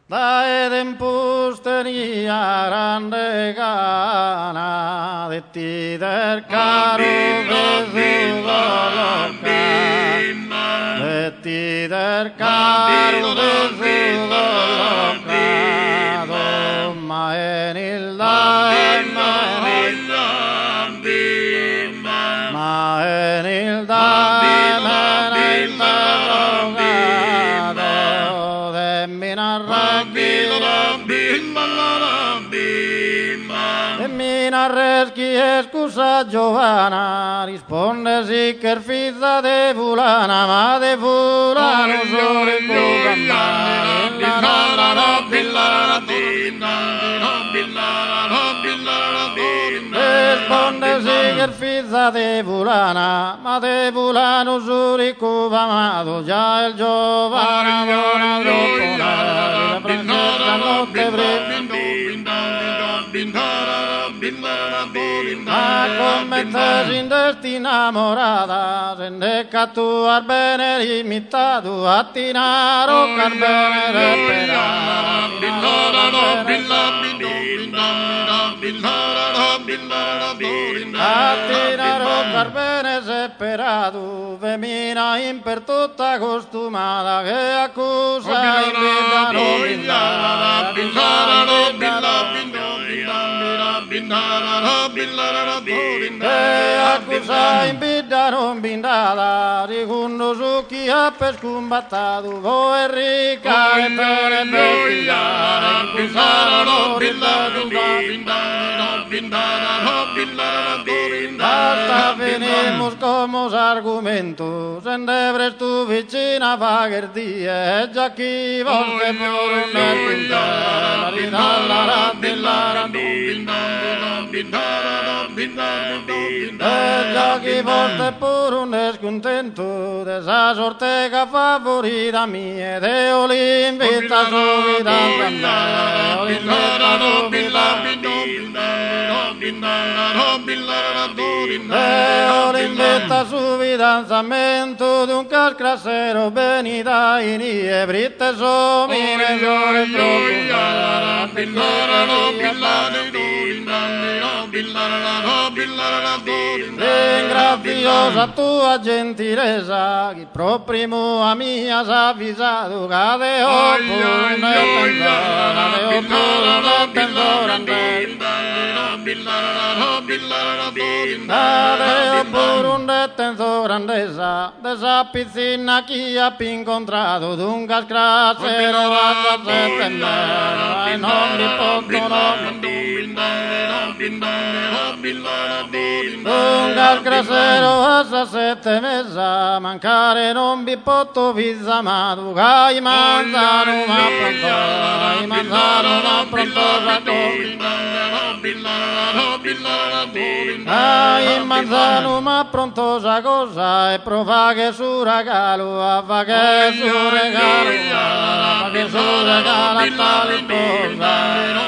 da tempus tenia grande gana de ti del caro besugo de ti del caro besugo ma enilda scusa Giovanna, risponde sì che figlia de fulana, ma de fulano solo il risponde sì che figlia de fulana, ma de fulano solo il amato, già il Giovanna buona dopo la princessa notte ma come te sin desti innamorata, se ne cattuar bene limitato, a tinaro car bene a tinaro car bene separato, femina imper tutta costumata, che accusa in vita accusa in bidda non bindata, secondo su chi ha per scombattato, voi è ricca e te ne beccare, accusare non basta venimos como argomento, se ne prestu vicina pagherdia, già chi volte pure già chi volte pure un scontento, de sa sorte che favorita mia, de l'invita subito a l'invita su fidanzamento di un cascrassero venita in Iebrite somine ringraziosa tua gentilezza che proprio a mia s'ha avvisato che de pure un dettenzo grandezza de sa pizzina chi ha incontrato d'un cascrassero a settembre e non mi possono un cascrassero a 7 mesi mancare non vi potto visa ma tu hai mangiato ma pronto hai mangiato ma pronto hai mangiato ma pronto sa cosa e prova che su regalo a fa che su regalo a fa che su regalo a tale cosa